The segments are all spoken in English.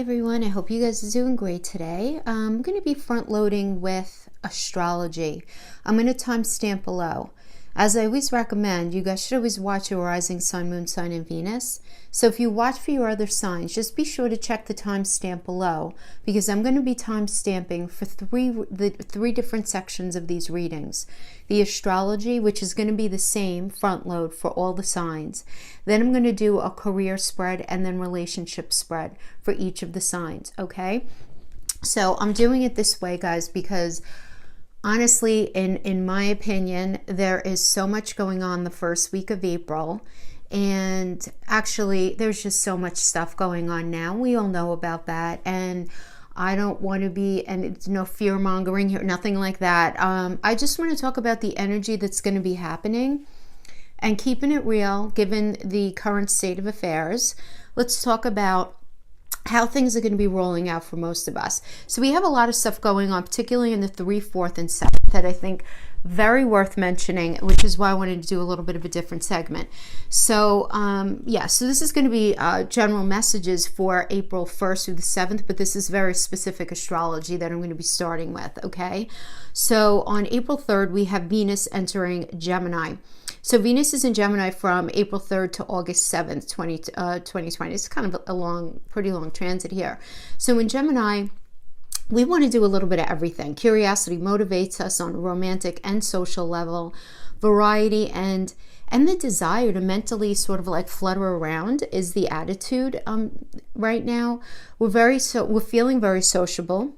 Everyone, I hope you guys are doing great today. I'm going to be front loading with astrology. I'm going to timestamp below. As I always recommend, you guys should always watch your rising sign, moon sign, and Venus. So if you watch for your other signs, just be sure to check the timestamp below, because I'm going to be timestamping for the three different sections of these readings. The astrology, which is going to be the same front load for all the signs. Then I'm going to do a career spread and then relationship spread for each of the signs, okay? So I'm doing it this way, guys, because honestly, in my opinion, there is so much going on the first week of April. And actually, there's just so much stuff going on now. We all know about that. And I don't want to be, and it's no fear mongering here, nothing like that. I just want to talk about the energy that's going to be happening and keeping it real, given the current state of affairs. Let's talk about how things are going to be rolling out for most of us. So we have a lot of stuff going on, particularly in the 3rd, 4th, and 7th, that I think very worth mentioning, which is why I wanted to do a little bit of a different segment. So so this is going to be general messages for April 1st through the 7th, but this is very specific astrology that I'm going to be starting with, okay? So on April 3rd, we have Venus entering Gemini. So Venus is in Gemini from April 3rd to August 7th, 2020. It's kind of a pretty long transit here. So in Gemini, we want to do a little bit of everything. Curiosity motivates us on a romantic and social level. Variety and the desire to mentally sort of like flutter around is the attitude right now. We're feeling very sociable,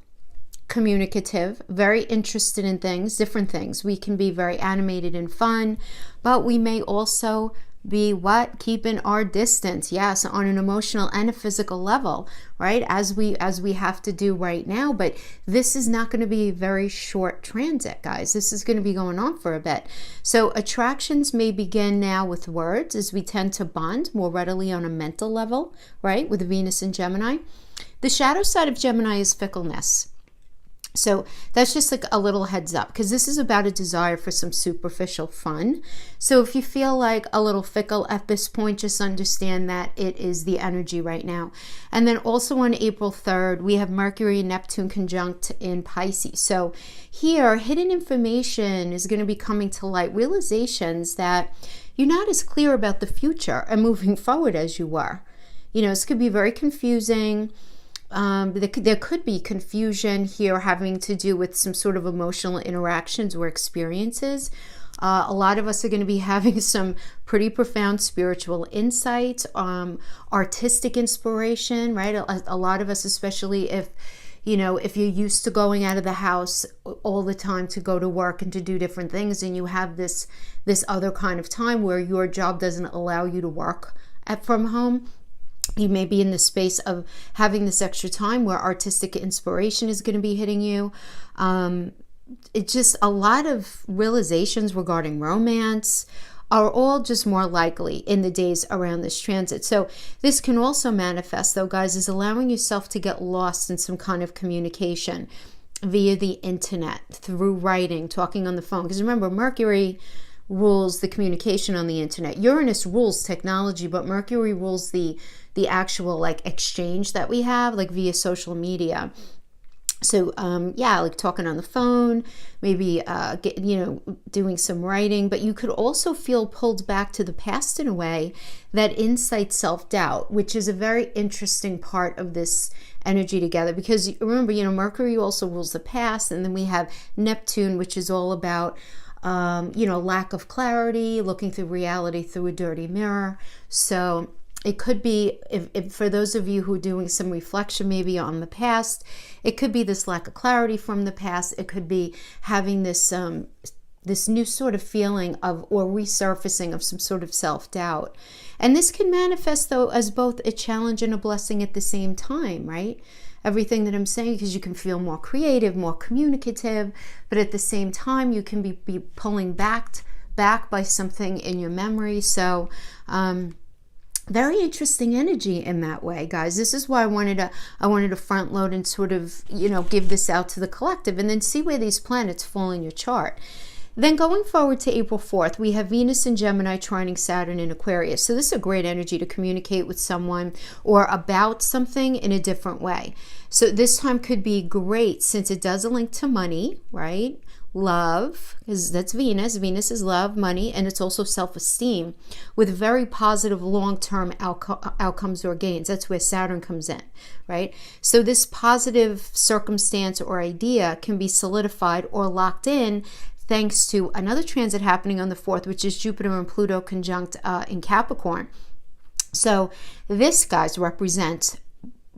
communicative, very interested in things, different things. We can be very animated and fun, but we may also be keeping our distance, yes, on an emotional and a physical level, right, as we have to do right now. But this is not going to be a very short transit, guys. This is going to be going on for a bit. So attractions may begin now with words, as we tend to bond more readily on a mental level, right, with Venus and Gemini. The shadow side of Gemini is fickleness. So that's just like a little heads up, because this is about a desire for some superficial fun. So if you feel like a little fickle at this point, just understand that it is the energy right now. And then also on April 3rd, we have Mercury and Neptune conjunct in Pisces. So here, hidden information is going to be coming to light, realizations that you're not as clear about the future and moving forward as you were. You know, this could be very confusing. There could be confusion here having to do with some sort of emotional interactions or experiences. A lot of us are going to be having some pretty profound spiritual insights, artistic inspiration, right? A lot of us, especially if you're used to going out of the house all the time to go to work and to do different things, and you have this other kind of time where your job doesn't allow you to work from home. You may be in the space of having this extra time where artistic inspiration is going to be hitting you. It's just a lot of realizations regarding romance are all just more likely in the days around this transit. So this can also manifest, though, guys, as allowing yourself to get lost in some kind of communication via the internet, through writing, talking on the phone. Because remember, Mercury rules the communication on the internet. Uranus rules technology, but Mercury rules the actual like exchange that we have, like via social media. So like talking on the phone, maybe doing some writing. But you could also feel pulled back to the past in a way that incites self-doubt, which is a very interesting part of this energy together. Because remember, Mercury also rules the past, and then we have Neptune, which is all about lack of clarity, looking through reality through a dirty mirror. So it could be, if for those of you who are doing some reflection maybe on the past, it could be this lack of clarity from the past. It could be having this new sort of feeling of, or resurfacing of some sort of self-doubt. And this can manifest, though, as both a challenge and a blessing at the same time, right? Everything that I'm saying, because you can feel more creative, more communicative, but at the same time, you can be pulling back by something in your memory. So, very interesting energy in that way, guys. This is why I wanted to front load and sort of, give this out to the collective, and then see where these planets fall in your chart. Then going forward to April 4th, we have Venus in Gemini trining Saturn in Aquarius. So this is a great energy to communicate with someone or about something in a different way. So this time could be great since it does a link to money, right? Love, because that's Venus. Venus is love, money, and it's also self-esteem with very positive long-term outcomes or gains. That's where Saturn comes in, right? So this positive circumstance or idea can be solidified or locked in thanks to another transit happening on the 4th, which is Jupiter and Pluto conjunct in Capricorn. So this, guys, represents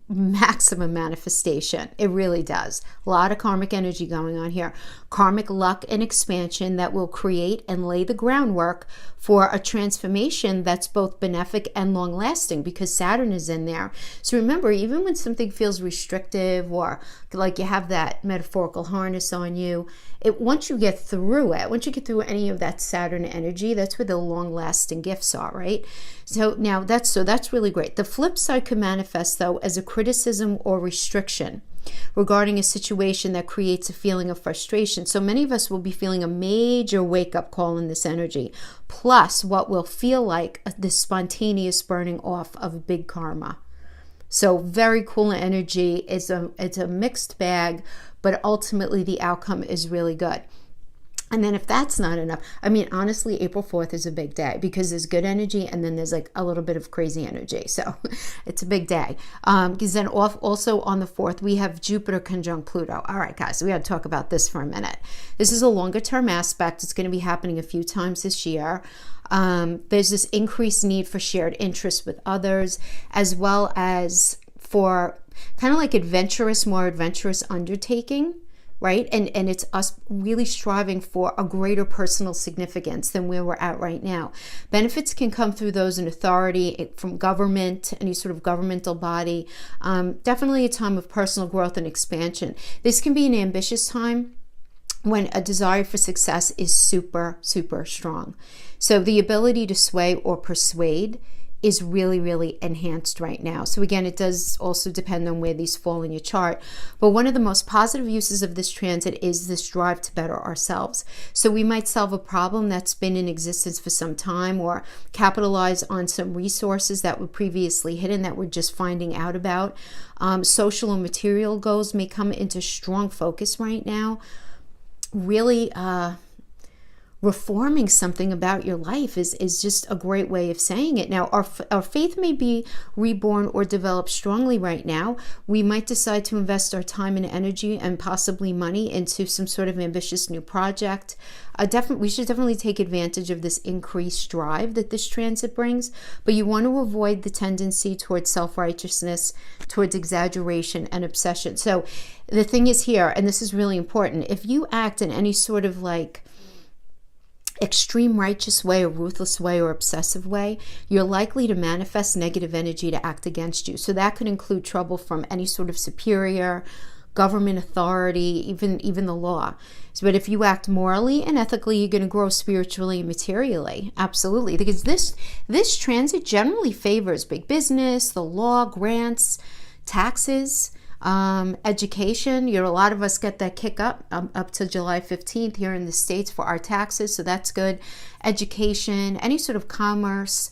maximum manifestation. It really does. A lot of karmic energy going on here. Karmic luck and expansion that will create and lay the groundwork for a transformation that's both benefic and long lasting because Saturn is in there. So remember, even when something feels restrictive or like you have that metaphorical harness on you, once you get through it, once you get through any of that Saturn energy, that's where the long lasting gifts are, right? So now that's really great. The flip side could manifest though as a criticism or restriction regarding a situation that creates a feeling of frustration. So many of us will be feeling a major wake-up call in this energy, plus what will feel like this spontaneous burning off of big karma. So very cool energy. It's a mixed bag, but ultimately the outcome is really good. And then if that's not enough, I mean, honestly, April 4th is a big day because there's good energy and then there's like a little bit of crazy energy. So it's a big day. Because then also on the 4th, we have Jupiter conjunct Pluto. All right, guys, we got to talk about this for a minute. This is a longer term aspect. It's going to be happening a few times this year. There's this increased need for shared interests with others, as well as for kind of like more adventurous undertaking. Right? And it's us really striving for a greater personal significance than where we're at right now. Benefits can come through those in authority, from government, any sort of governmental body. Definitely a time of personal growth and expansion. This can be an ambitious time when a desire for success is super, super strong. So the ability to sway or persuade is really, really enhanced right now. So again, it does also depend on where these fall in your chart. But one of the most positive uses of this transit is this drive to better ourselves. So we might solve a problem that's been in existence for some time or capitalize on some resources that were previously hidden that we're just finding out about. Social and material goals may come into strong focus right now. Really, reforming something about your life is just a great way of saying it. Now, our faith may be reborn or developed strongly right now. We might decide to invest our time and energy and possibly money into some sort of ambitious new project. We should definitely take advantage of this increased drive that this transit brings, but you want to avoid the tendency towards self-righteousness, towards exaggeration and obsession. So the thing is here, and this is really important, if you act in any sort of like extreme righteous way or ruthless way or obsessive way, you're likely to manifest negative energy to act against you. So that could include trouble from any sort of superior, government authority, even the law. But if you act morally and ethically, you're going to grow spiritually and materially. Absolutely. Because this transit generally favors big business, the law, grants, taxes, education. A lot of us get that kick up to July 15th here in the States for our taxes, so that's good. Education, any sort of commerce,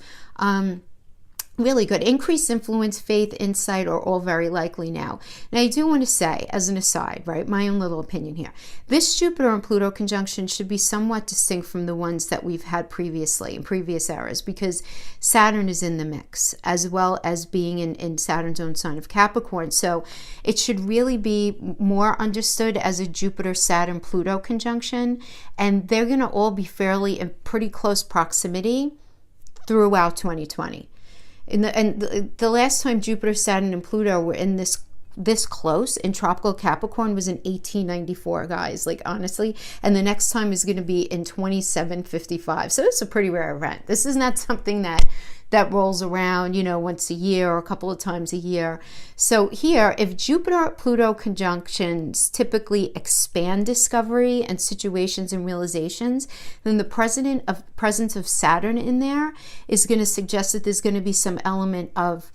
really good. Increased influence, faith, insight are all very likely now. Now, I do want to say, as an aside, right, my own little opinion here, this Jupiter and Pluto conjunction should be somewhat distinct from the ones that we've had previously in previous eras, because Saturn is in the mix, as well as being in Saturn's own sign of Capricorn. So it should really be more understood as a Jupiter-Saturn-Pluto conjunction, and they're going to all be fairly in pretty close proximity throughout 2020. The last time Jupiter, Saturn, and Pluto were in this close in tropical Capricorn was in 1894, guys, like honestly, and the next time is going to be in 2755. So it's a pretty rare event. This is not something that rolls around, once a year or a couple of times a year. So here, if Jupiter-Pluto conjunctions typically expand discovery and situations and realizations, then the presence of Saturn in there is going to suggest that there's going to be some element of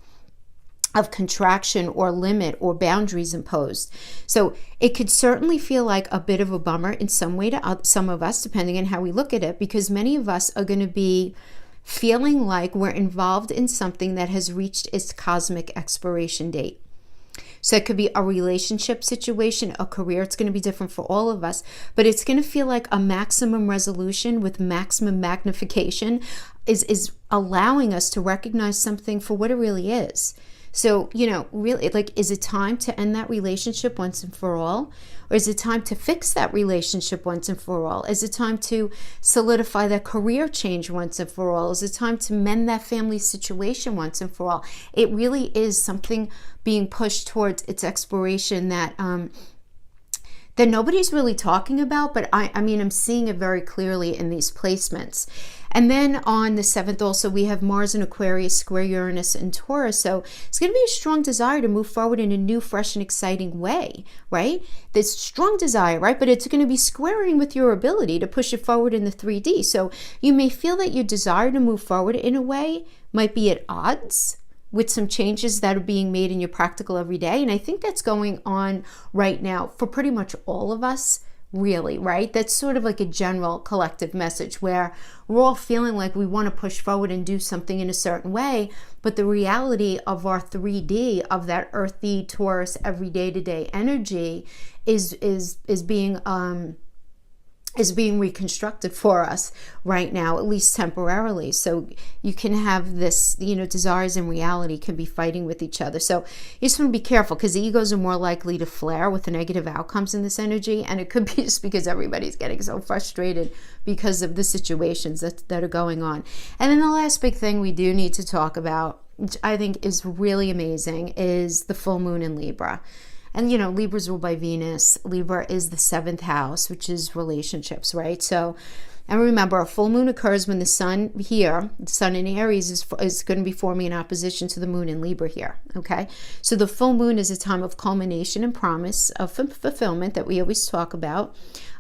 contraction or limit or boundaries imposed. So it could certainly feel like a bit of a bummer in some way to some of us, depending on how we look at it, because many of us are going to be feeling like we're involved in something that has reached its cosmic expiration date. So it could be a relationship situation, a career. It's going to be different for all of us, but it's going to feel like a maximum resolution with maximum magnification is allowing us to recognize something for what it really is. So, you know, really, like, is it time to end that relationship once and for all? Or is it time to fix that relationship once and for all? Is it time to solidify that career change once and for all? Is it time to mend that family situation once and for all? It really is something being pushed towards its expiration that nobody's really talking about, but I mean, I'm seeing it very clearly in these placements. And then on the 7th also, we have Mars in Aquarius, square Uranus and Taurus. So it's going to be a strong desire to move forward in a new, fresh, and exciting way, right? This strong desire, right? But it's going to be squaring with your ability to push it forward in the 3D. So you may feel that your desire to move forward in a way might be at odds with some changes that are being made in your practical everyday. And I think that's going on right now for pretty much all of us, really, right? That's sort of like a general collective message where we're all feeling like we want to push forward and do something in a certain way, but the reality of our 3D, of that earthy Taurus every day-to-day energy is being reconstructed for us right now, at least temporarily. So you can have this, you know, desires and reality can be fighting with each other. So you just want to be careful, because the egos are more likely to flare with the negative outcomes in this energy. And it could be just because everybody's getting so frustrated because of the situations that are going on. And then the last big thing we do need to talk about, which I think is really amazing, is the full moon in Libra. And, you know, Libra's ruled by Venus. Libra is the 7th house, which is relationships, right? So, and remember, a full moon occurs when the sun here, the sun in Aries, is going to be forming an opposition to the moon in Libra here, okay? So the full moon is a time of culmination and promise of fulfillment that we always talk about,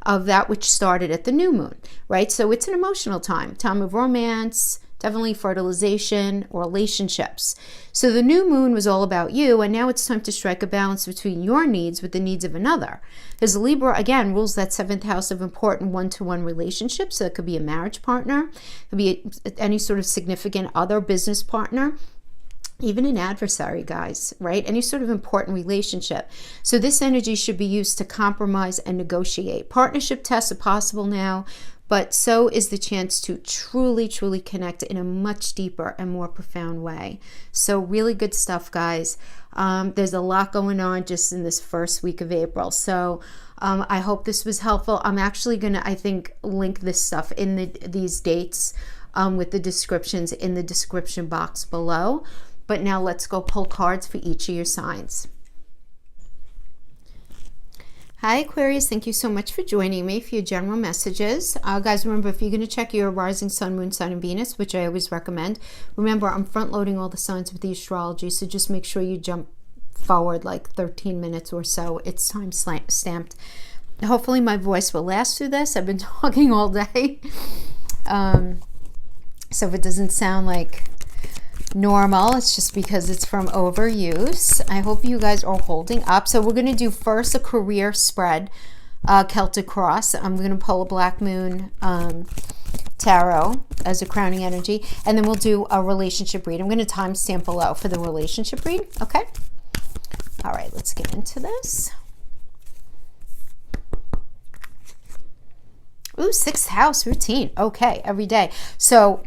of that which started at the new moon, right? So it's an emotional time of romance, definitely fertilization, relationships. So the new moon was all about you, and now it's time to strike a balance between your needs with the needs of another. Because Libra, again, rules that 7th house of important one-to-one relationships. So it could be a marriage partner, it could be any sort of significant other, business partner, even an adversary, guys, right? Any sort of important relationship. So this energy should be used to compromise and negotiate. Partnership tests are possible now, but so is the chance to truly, truly connect in a much deeper and more profound way. So really good stuff, guys. There's a lot going on just in this first week of April. So I hope this was helpful. I'm actually going to, I think, link this stuff in these dates with the descriptions in the description box below. But now let's go pull cards for each of your signs. Hi Aquarius, thank you so much for joining me for your general messages. Guys, remember, if you're going to check your rising sun, moon, sun, and Venus, which I always recommend, remember I'm front loading all the signs with the astrology, so just make sure you jump forward like 13 minutes or so. It's time stamped. Hopefully my voice will last through this. I've been talking all day. So if it doesn't sound like normal, it's just because it's from overuse. I hope you guys are holding up. So we're going to do first a career spread, Celtic cross. I'm going to pull a black moon tarot as a crowning energy, and then we'll do a relationship read. I'm going to timestamp below for the relationship read. Okay. All right, let's get into this. Ooh, 6th house routine. Okay, every day. So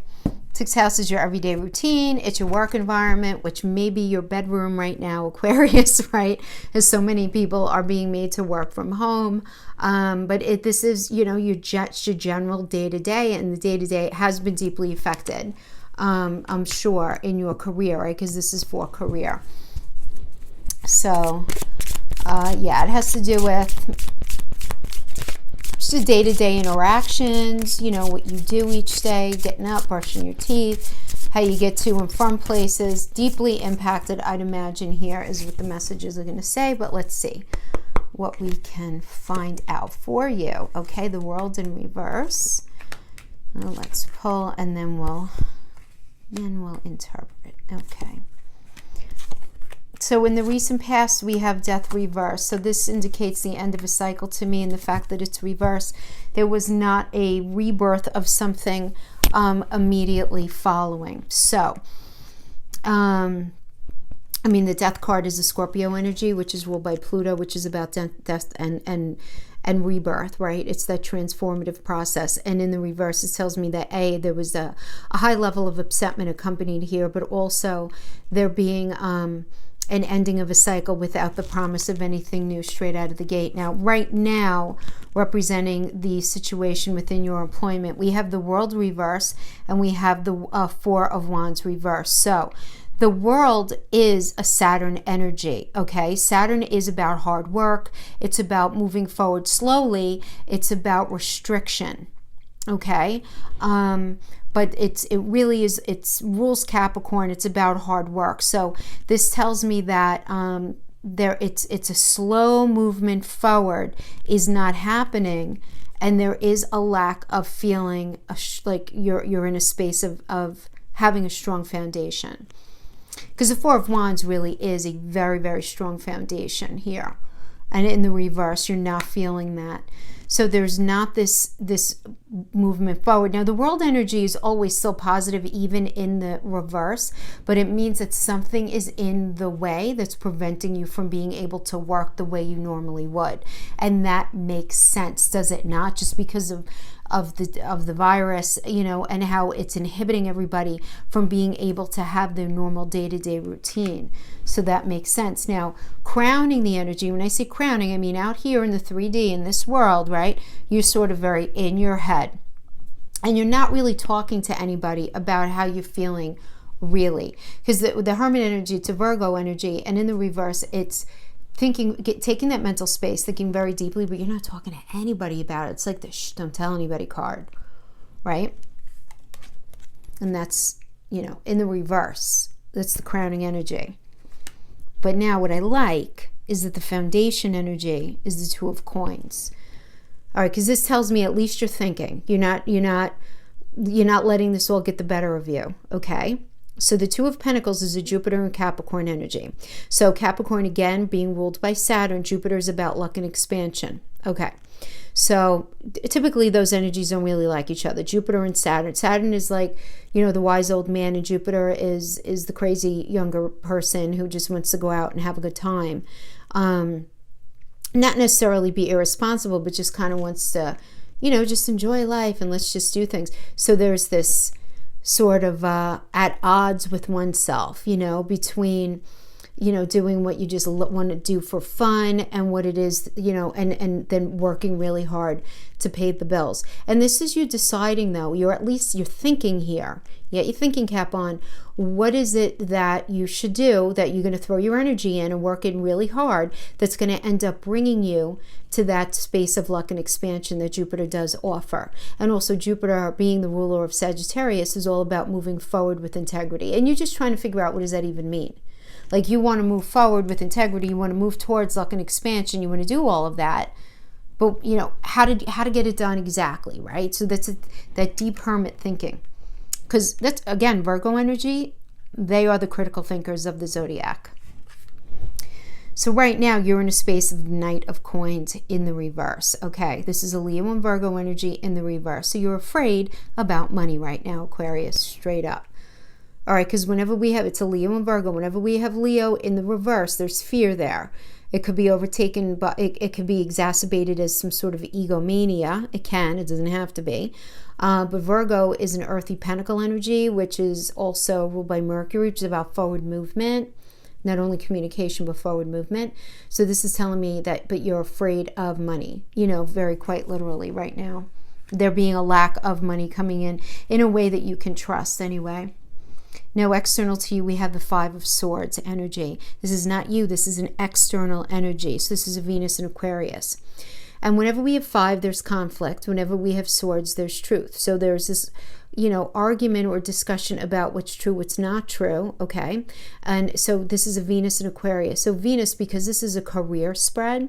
6th house is your everyday routine. It's your work environment, which may be your bedroom right now, Aquarius, right? As so many people are being made to work from home. But this is, you know, your general day-to-day, and the day-to-day has been deeply affected, I'm sure, in your career, right? Because this is for career. So, yeah, it has to do with just the day-to-day interactions, you know, what you do each day, getting up, brushing your teeth, how you get to and from places. Deeply impacted, I'd imagine, here is what the messages are going to say, but let's see what we can find out for you. Okay, the world in reverse. Now let's pull, and then we'll interpret. Okay. So in the recent past, we have death reverse. So this indicates the end of a cycle to me, and the fact that it's reverse. There was not a rebirth of something immediately following. So, I mean, the death card is a Scorpio energy, which is ruled by Pluto, which is about death and rebirth, right? It's that transformative process. And in the reverse, it tells me that there was a high level of upsetment accompanied here, but also there being an ending of a cycle without the promise of anything new straight out of the gate. Now, right now, representing the situation within your employment, we have the World reverse, and we have the Four of Wands reverse. So the World is a Saturn energy, okay? Saturn is about hard work. It's about moving forward slowly. It's about restriction, okay? But it really is, it's rules Capricorn. It's about hard work. So this tells me that it's a slow movement forward is not happening, and there is a lack of feeling like you're in a space of having a strong foundation. Because the Four of Wands really is a very, very strong foundation here. And in the reverse, you're not feeling that. So there's not this movement forward. Now, the World energy is always still positive, even in the reverse, but it means that something is in the way that's preventing you from being able to work the way you normally would. And that makes sense, does it not? Just because of the virus, you know, and how it's inhibiting everybody from being able to have their normal day-to-day routine. So that makes sense. Now, crowning the energy, when I say crowning, I mean out here in the 3D, in this world, right? You're sort of very in your head. And you're not really talking to anybody about how you're feeling, really. Because the Hermit energy, it's a Virgo energy, and in the reverse, it's taking that mental space, thinking very deeply, but you're not talking to anybody about it. It's like the shh, don't tell anybody card, right? And that's, you know, in the reverse. That's the crowning energy. But now what I like is that the foundation energy is the Two of Coins. All right, because this tells me at least you're thinking. You're not letting this all get the better of you, okay? So the Two of Pentacles is a Jupiter and Capricorn energy. So Capricorn, again, being ruled by Saturn. Jupiter is about luck and expansion. Okay. So typically those energies don't really like each other. Jupiter and Saturn. Saturn is like, you know, the wise old man, and Jupiter is the crazy younger person who just wants to go out and have a good time. Not necessarily be irresponsible, but just kind of wants to, you know, just enjoy life and let's just do things. So there's this sort of at odds with oneself, you know, between, you know, doing what you just want to do for fun and what it is, you know, and then working really hard to pay the bills. And this is you deciding, though, you're thinking here. Yeah, you're thinking cap on what is it that you should do, that you're going to throw your energy in and work in really hard, that's going to end up bringing you to that space of luck and expansion that Jupiter does offer. And also Jupiter, being the ruler of Sagittarius, is all about moving forward with integrity. And you're just trying to figure out, what does that even mean? Like, you want to move forward with integrity, you want to move towards luck and expansion, you want to do all of that. But, you know, how to get it done exactly, right? So that's that deep hermit thinking. Because that's, again, Virgo energy, they are the critical thinkers of the zodiac. So right now, you're in a space of Knight of Coins in the reverse. Okay, this is a Leo and Virgo energy in the reverse. So you're afraid about money right now, Aquarius, straight up. All right, because whenever we have, it's a Leo and Virgo, whenever we have Leo in the reverse, there's fear there. It could be overtaken, but it could be exacerbated as some sort of egomania. It doesn't have to be. But Virgo is an earthy pentacle energy, which is also ruled by Mercury, which is about forward movement. Not only communication, but forward movement. So this is telling me that, but you're afraid of money, you know, very quite literally right now. There being a lack of money coming in a way that you can trust anyway. Now, external to you, we have the Five of Swords energy. This is not you. This is an external energy. So this is a Venus and Aquarius. And whenever we have five, there's conflict. Whenever we have swords, there's truth. So there's this, you know, argument or discussion about what's true, what's not true, okay? And so this is a Venus and Aquarius. So Venus, because this is a career spread,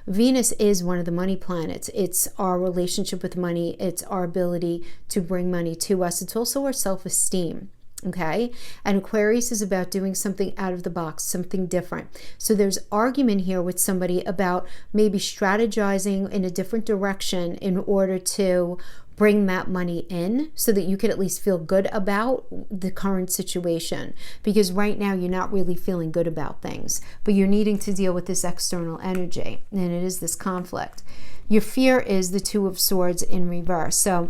Venus is one of the money planets. It's our relationship with money. It's our ability to bring money to us. It's also our self-esteem. Okay, and Aquarius is about doing something out of the box, something different. So there's argument here with somebody about maybe strategizing in a different direction in order to bring that money in so that you could at least feel good about the current situation, because right now you're not really feeling good about things, but you're needing to deal with this external energy, and it is this conflict. Your fear is the Two of Swords in reverse. So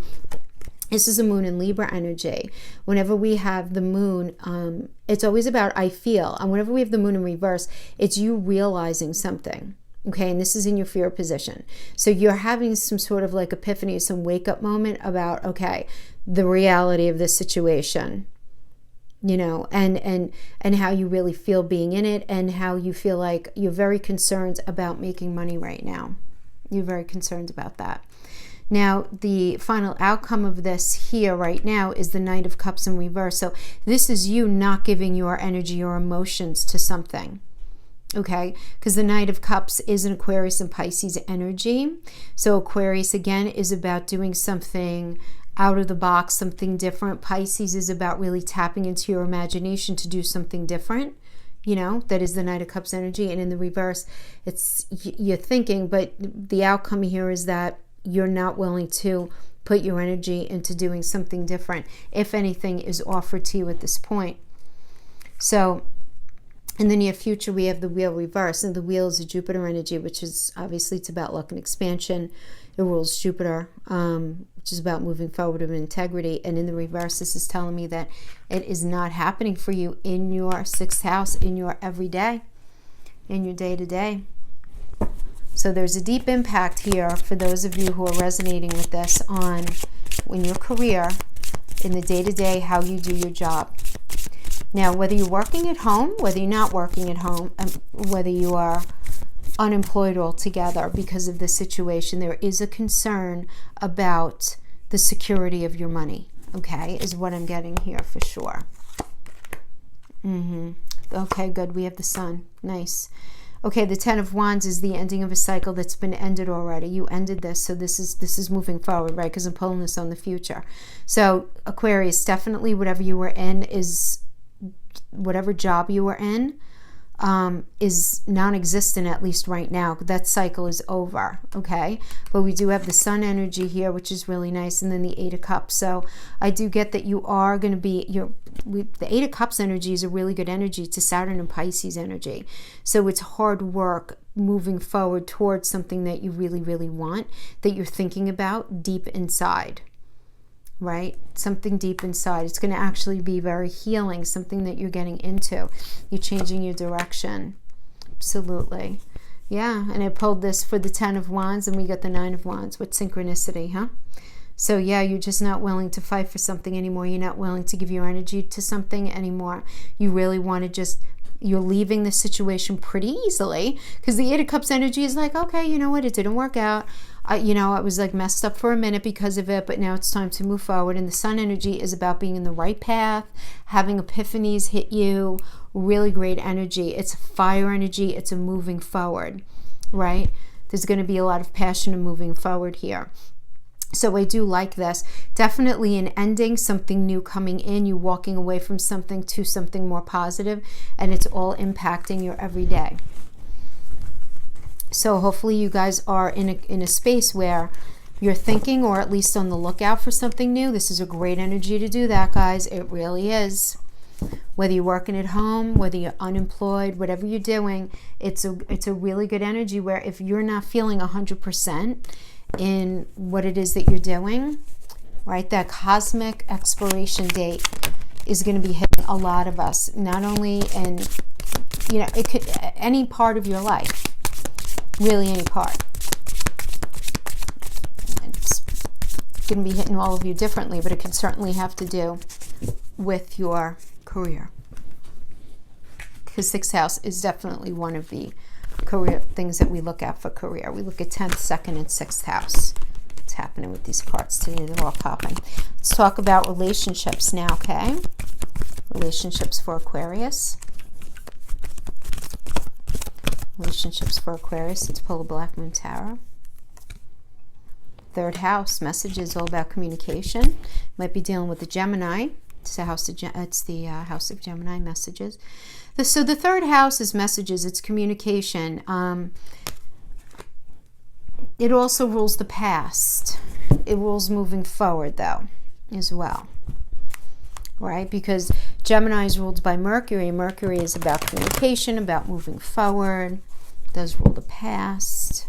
this is a moon in Libra energy. Whenever we have the moon, it's always about I feel. And whenever we have the moon in reverse, it's you realizing something. Okay, and this is in your fear position. So you're having some sort of like epiphany, some wake up moment about, okay, the reality of this situation, you know, and how you really feel being in it, and how you feel like you're very concerned about making money right now. You're very concerned about that. Now, the final outcome of this here right now is the Knight of Cups in reverse. So this is you not giving your energy, your emotions to something. Okay, because the Knight of Cups is an Aquarius and Pisces energy. So Aquarius, again, is about doing something out of the box, something different. Pisces is about really tapping into your imagination to do something different. You know, that is the Knight of Cups energy. And in the reverse, it's you're thinking, but the outcome here is that you're not willing to put your energy into doing something different, if anything is offered to you at this point. So in the near future, we have the wheel reverse, and the wheel is a Jupiter energy, which is obviously, it's about luck and expansion. It rules Jupiter, which is about moving forward with integrity. And in the reverse, this is telling me that it is not happening for you in your 6th house, in your everyday, in your day-to-day. So there's a deep impact here for those of you who are resonating with this on in your career, in the day-to-day, how you do your job. Now, whether you're working at home, whether you're not working at home, whether you are unemployed altogether because of the situation, there is a concern about the security of your money, okay, is what I'm getting here for sure. Okay, good. We have the Sun. Nice. Okay, the Ten of Wands is the ending of a cycle that's been ended already. You ended this, so this is moving forward, right? Because I'm pulling this on the future. So Aquarius, definitely whatever you were in is, whatever job you were in, is non-existent, at least right now. That cycle is over, okay? But we do have the Sun energy here, which is really nice, and then the Eight of Cups. So I do get that you are going to be, the Eight of Cups energy is a really good energy to Saturn and Pisces energy. So it's hard work moving forward towards something that you really, really want, that you're thinking about deep inside. Right? Something deep inside. It's going to actually be very healing, something that you're getting into. You're changing your direction. Absolutely. Yeah, and I pulled this for the Ten of Wands, and we got the Nine of Wands with synchronicity, huh? So yeah, you're just not willing to fight for something anymore. You're not willing to give your energy to something anymore. You really want to just, you're leaving the situation pretty easily, because the Eight of Cups energy is like, okay, you know what, it didn't work out. I was like messed up for a minute because of it, but now it's time to move forward. And the Sun energy is about being in the right path, having epiphanies hit you, really great energy. It's a fire energy. It's a moving forward, right? There's going to be a lot of passion and moving forward here. So I do like this. Definitely an ending, something new coming in, you walking away from something to something more positive, and it's all impacting your everyday. So hopefully you guys are in a space where you're thinking, or at least on the lookout for something new. This is a great energy to do that, guys. It really is. Whether you're working at home, whether you're unemployed, whatever you're doing, it's a really good energy where if you're not feeling 100% in what it is that you're doing, right, that cosmic expiration date is going to be hitting a lot of us, not only in, it could any part of your life. Really any part. It's going to be hitting all of you differently, but it can certainly have to do with your career. Because 6th house is definitely one of the career things that we look at for career. We look at 10th, 2nd, and 6th house. What's happening with these cards today? They're all popping. Let's talk about relationships now, okay? Relationships for Aquarius. Relationships for Aquarius. Let's pull a Black Moon Tarot. 3rd house, messages all about communication. Might be dealing with a Gemini. It's the house of Gemini, messages. So the third house is messages. It's communication. It also rules the past. It rules moving forward, though, as well. Right? Because Gemini is ruled by Mercury. Mercury is about communication, about moving forward. It does rule the past.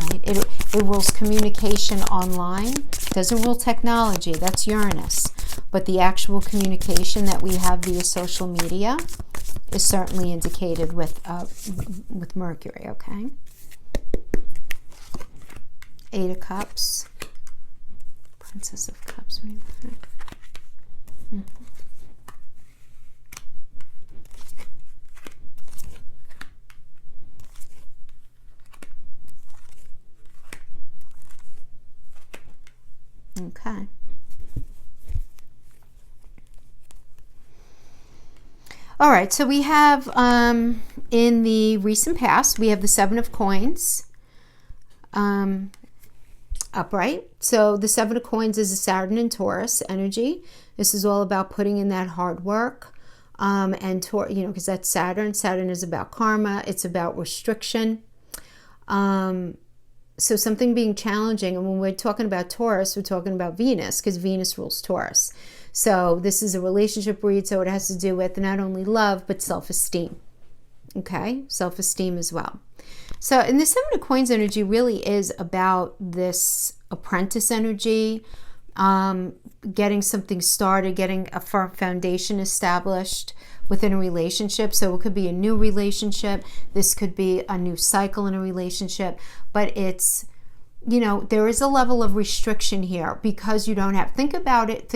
Right? It rules communication online. It doesn't rule technology. That's Uranus. But the actual communication that we have via social media is certainly indicated with Mercury, okay? 8 of Cups. Princess of Cups. Okay. All right, so we have in the recent past, we have the 7 of Coins upright. So the 7 of Coins is a Saturn and Taurus energy. This is all about putting in that hard work. Because that's Saturn. Saturn is about karma. It's about restriction. So something being challenging. And when we're talking about Taurus, we're talking about Venus, because Venus rules Taurus. So this is a relationship read, so it has to do with not only love, but self-esteem. Okay? Self-esteem as well. So, and the 7 of Coins energy really is about this apprentice energy, getting something started, getting a firm foundation established within a relationship. So it could be a new relationship. This could be a new cycle in a relationship. But it's, there is a level of restriction here because you don't have, think about it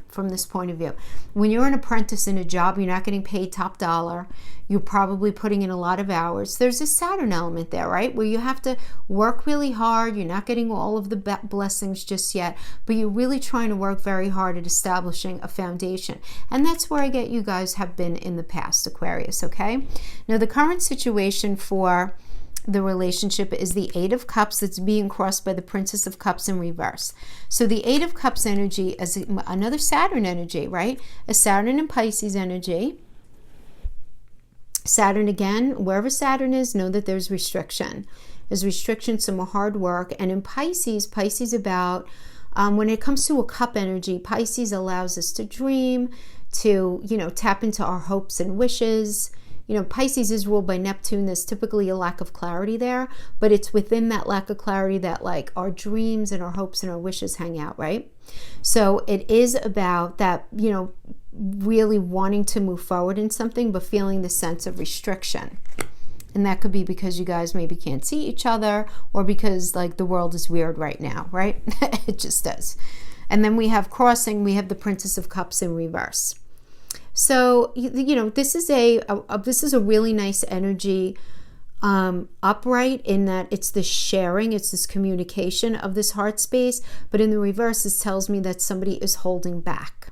from this point of view. When you're an apprentice in a job, you're not getting paid top dollar. You're probably putting in a lot of hours. There's a Saturn element there, right? Where you have to work really hard. You're not getting all of the blessings just yet, but you're really trying to work very hard at establishing a foundation. And that's where I get you guys have been in the past, Aquarius, okay? Now, the current situation for the relationship is the 8 of Cups that's being crossed by the Princess of Cups in reverse. So the 8 of Cups energy is another Saturn energy, right? A Saturn and Pisces energy. Saturn again, wherever Saturn is, know that there's restriction. There's restriction, some more hard work. And in Pisces about, when it comes to a cup energy, Pisces allows us to dream, to, tap into our hopes and wishes. Pisces is ruled by Neptune. There's typically a lack of clarity there, but it's within that lack of clarity that our dreams and our hopes and our wishes hang out, right? So it is about that, really wanting to move forward in something, but feeling the sense of restriction. And that could be because you guys maybe can't see each other, or because the world is weird right now, right? It just does. And then we have crossing, we have the Princess of Cups in reverse. So, this is a really nice energy upright, in that it's the sharing, it's this communication of this heart space. But in the reverse, this tells me that somebody is holding back.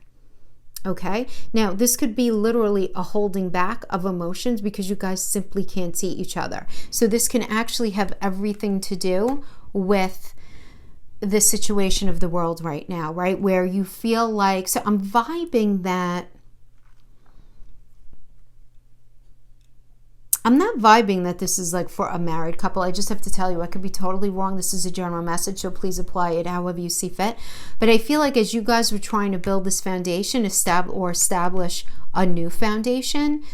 Okay. Now, this could be literally a holding back of emotions because you guys simply can't see each other. So this can actually have everything to do with the situation of the world right now, right? Where you feel so I'm vibing that. I'm not vibing that this is for a married couple. I just have to tell you, I could be totally wrong. This is a general message, so please apply it however you see fit. But I feel as you guys were trying to build this foundation, establish a new foundation,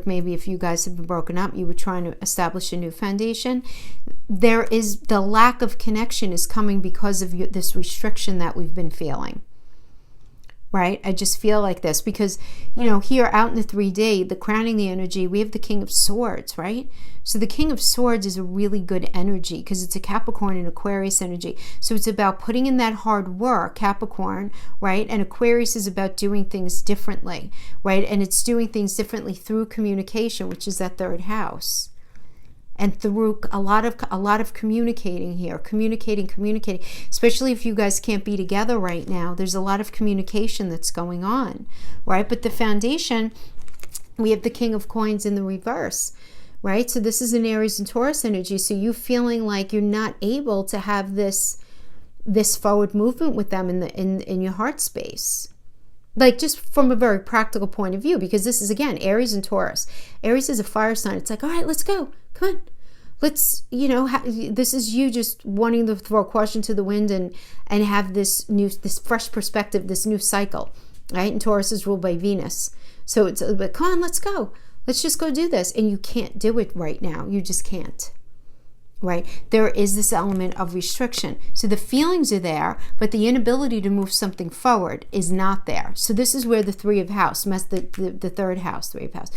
maybe if you guys have been broken up, you were trying to establish a new foundation. There is the lack of connection is coming because of this restriction that we've been feeling. Right? I just feel this because, here out in the 3D, the crowning the energy, we have the King of Swords, right? So the King of Swords is a really good energy because it's a Capricorn and Aquarius energy. So it's about putting in that hard work, Capricorn, right? And Aquarius is about doing things differently, right? And it's doing things differently through communication, which is that third house. And through a lot of communicating here, communicating, especially if you guys can't be together right now, there's a lot of communication that's going on, right? But the foundation, we have the King of Coins in the reverse, right? So this is an Aries and Taurus energy. So you feeling you're not able to have this forward movement with them in your heart space. Like just from a very practical point of view, because this is, again, Aries and Taurus. Aries is a fire sign. It's like, all right, let's go. Come on. Let's, this is you just wanting to throw caution to the wind and have this fresh perspective, this new cycle, right? And Taurus is ruled by Venus. So it's a bit, come on, let's go. Let's just go do this. And you can't do it right now. You just can't. Right? There is this element of restriction. So the feelings are there, but the inability to move something forward is not there. So this is where the Three of House, the third house, Three of House,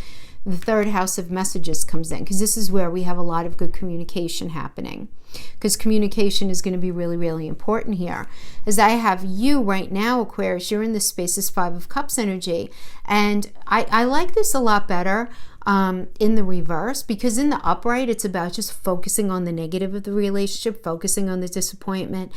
the third house of messages comes in, because this is where we have a lot of good communication happening. Because communication is going to be really, really important here. As I have you right now, Aquarius, you're in this space, this Five of Cups energy. And I like this a lot better in the reverse, because in the upright, it's about just focusing on the negative of the relationship, focusing on the disappointment,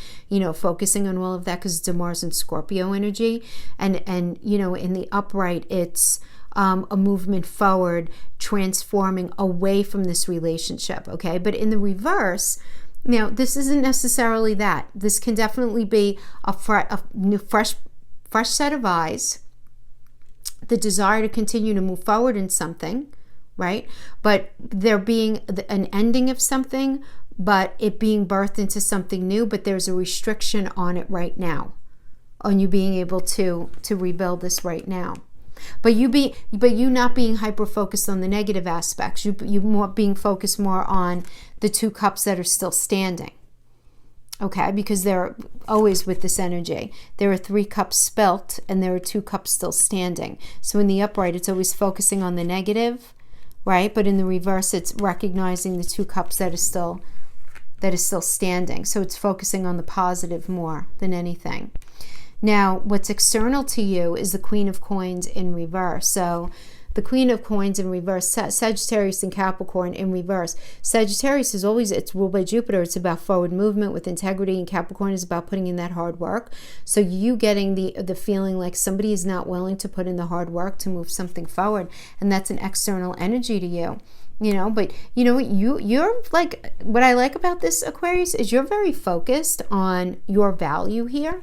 focusing on all of that, because it's a Mars and Scorpio energy. And in the upright, it's a movement forward, transforming away from this relationship, okay? But in the reverse, this isn't necessarily that. This can definitely be a new, fresh set of eyes, the desire to continue to move forward in something, right? But there being an ending of something, but it being birthed into something new, but there's a restriction on it right now, on you being able to rebuild this right now. But you not being hyper focused on the negative aspects, you more being focused more on the two cups that are still standing. Okay, because they're always with this energy. There are 3 cups spelt and there are 2 cups still standing. So in the upright, it's always focusing on the negative, right? But in the reverse, it's recognizing the 2 cups that is still standing. So it's focusing on the positive more than anything. Now, what's external to you is the Queen of Coins in reverse. So the Queen of Coins in reverse, Sagittarius and Capricorn in reverse. Sagittarius is always, it's ruled by Jupiter. It's about forward movement with integrity, and Capricorn is about putting in that hard work. So you getting the feeling like somebody is not willing to put in the hard work to move something forward, and that's an external energy to you. But you're like, what I like about this, Aquarius, is you're very focused on your value here,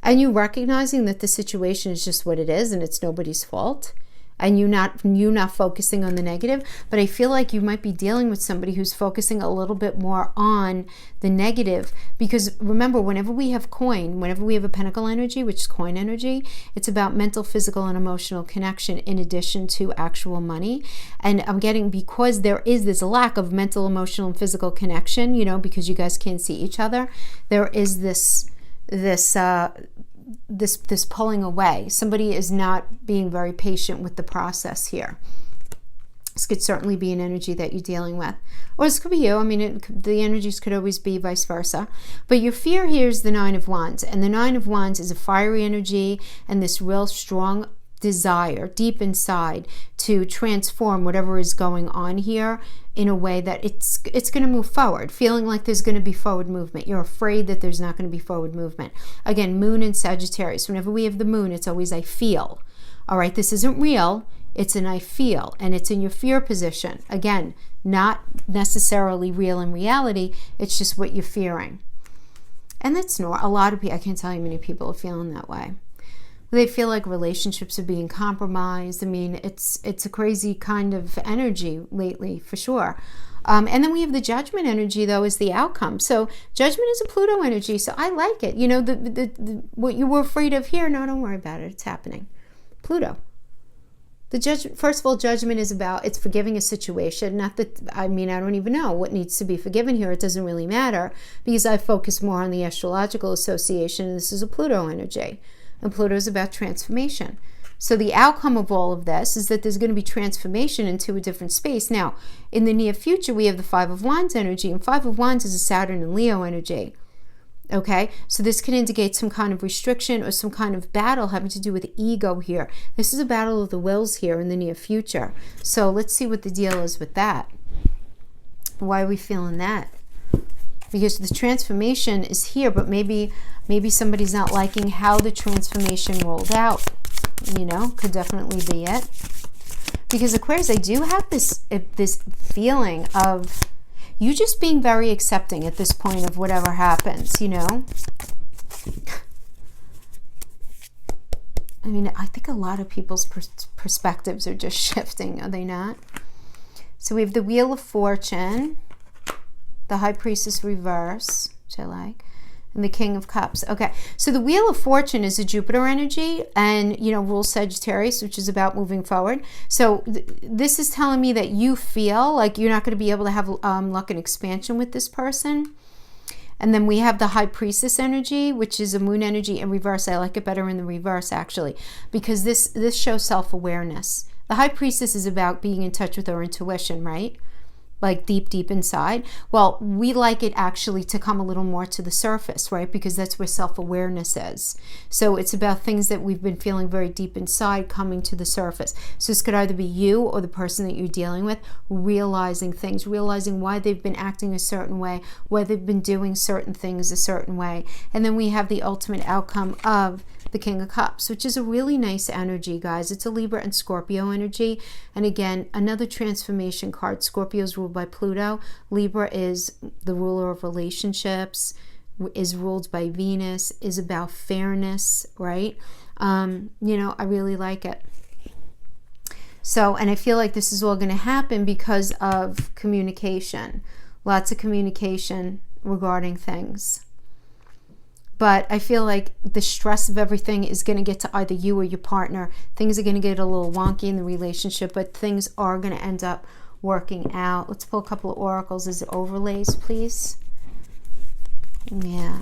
and you recognizing that the situation is just what it is and it's nobody's fault. And you not focusing on the negative. But I feel like you might be dealing with somebody who's focusing a little bit more on the negative, because remember, whenever we have a pentacle energy, which is coin energy, it's about mental, physical, and emotional connection in addition to actual money. And I'm getting, because there's a lack of mental, emotional, and physical connection, because you guys can't see each other, there is this pulling away. Somebody is not being very patient with the process here. This could certainly be an energy that you're dealing with, or this could be you. The energies could always be vice versa. But your fear here is the Nine of Wands, and the Nine of Wands is a fiery energy and this real strong desire deep inside to transform whatever is going on here in a way that it's going to move forward, feeling like there's going to be forward movement. You're afraid that there's not going to be forward movement. Again, moon in Sagittarius. Whenever we have the moon, it's always I feel. All right, this isn't real. It's an I feel, and it's in your fear position. Again, not necessarily real in reality. It's just what you're fearing. And that's a lot of people, I can't tell you many people are feeling that way. They feel like relationships are being compromised. It's a crazy kind of energy lately, for sure. And then we have the Judgment energy, though, as the outcome. So Judgment is a Pluto energy, so I like it. What you were afraid of here, no, don't worry about it. It's happening. Pluto. First of all, Judgment is about, it's forgiving a situation. Not that, I don't even know what needs to be forgiven here. It doesn't really matter, because I focus more on the astrological association, and this is a Pluto energy. And Pluto is about transformation. So the outcome of all of this is that there's going to be transformation into a different space. Now, in the near future, we have the Five of Wands energy, and Five of Wands is a Saturn and Leo energy. Okay, so this can indicate some kind of restriction or some kind of battle having to do with ego here. This is a battle of the wills here in the near future. So let's see what the deal is with that. Why are we feeling that? Because the transformation is here, but maybe somebody's not liking how the transformation rolled out. Could definitely be it. Because Aquarius, I do have this feeling of you just being very accepting at this point of whatever happens, I mean, I think a lot of people's perspectives are just shifting, are they not? So we have the Wheel of Fortune, the High Priestess reverse, which I like, and the King of Cups. Okay, so the Wheel of Fortune is a Jupiter energy, and rules Sagittarius, which is about moving forward. So this is telling me that you feel like you're not going to be able to have luck and expansion with this person. And then we have the High Priestess energy, which is a moon energy in reverse. I like it better in the reverse, actually, because this shows self-awareness. The High Priestess is about being in touch with our intuition, right? Like deep inside. Well, we like it actually to come a little more to the surface, right? Because that's where self-awareness is. So it's about things that we've been feeling very deep inside coming to the surface. So this could either be you or the person that you're dealing with realizing things, realizing why they've been acting a certain way, why they've been doing certain things a certain way. And then we have the ultimate outcome of the King of Cups, which is a really nice energy, guys. It's a Libra and Scorpio energy. And again, another transformation card. Scorpio is ruled by Pluto. Libra is the ruler of relationships, is ruled by Venus, is about fairness, right? I really like it. So, and I feel like this is all going to happen because of communication. Lots of communication regarding things. But I feel like the stress of everything is going to get to either you or your partner. Things are going to get a little wonky in the relationship, but things are going to end up working out. Let's pull a couple of oracles as overlays, please. Yeah,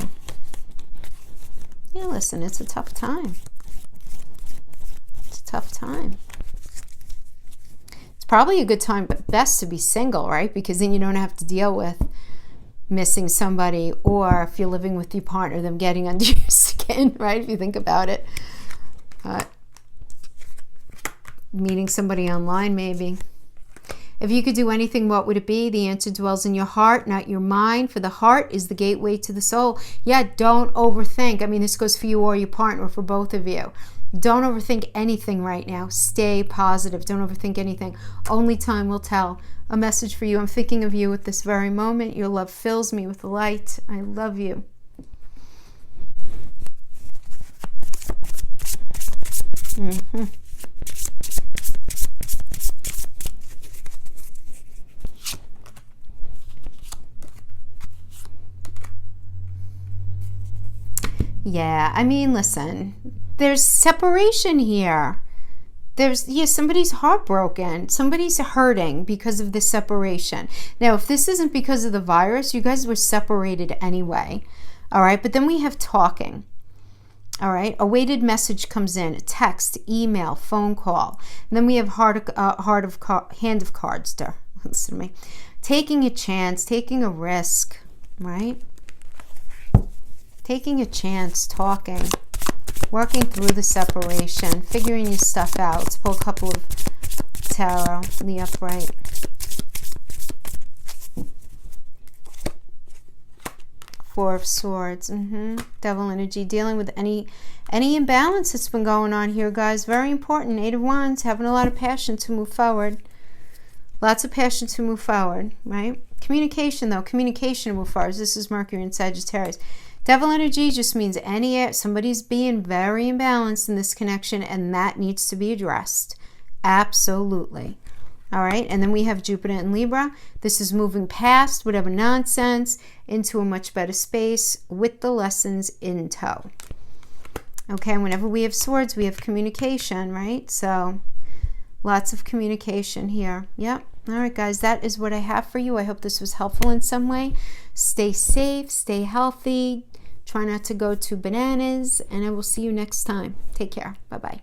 listen, it's a tough time. It's a tough time. It's probably a good time, but best to be single, right? Because then you don't have to deal with missing somebody, or if you're living with your partner, them getting under your skin, right? If you think about it. Meeting somebody online, maybe. If you could do anything, what would it be? The answer dwells in your heart, not your mind, for the heart is the gateway to the soul. Yeah, don't overthink. I mean, this goes for you or your partner, or for both of you. Don't overthink anything right now. Stay positive. Don't overthink anything. Only time will tell. A message for you. I'm thinking of you at this very moment. Your love fills me with light. I love you. Yeah, I mean, listen, there's separation here. Somebody's heartbroken. Somebody's hurting because of the separation. Now, if this isn't because of the virus, you guys were separated anyway. All right, but then we have talking. All right, a weighted message comes in, a text, email, phone call. And then we have hand of cards. Listen to me. Taking a chance, taking a risk, right? Taking a chance, talking, working through the separation, figuring your stuff out. Let's pull a couple of tarot in the upright. Four of Swords. Devil energy, dealing with any imbalance that's been going on here, guys. Very important. Eight of Wands, having a lot of passion to move forward. Lots of passion to move forward, right? Communication, though. Communication to move forward. This is Mercury and Sagittarius. Devil energy just means somebody's being very imbalanced in this connection, and that needs to be addressed. Absolutely. All right, and then we have Jupiter and Libra. This is moving past whatever nonsense into a much better space with the lessons in tow. Okay, whenever we have swords, we have communication, right? So lots of communication here. Yep. All right, guys, that is what I have for you. I hope this was helpful in some way. Stay safe, stay healthy. Try not to go to bananas, and I will see you next time. Take care. Bye-bye.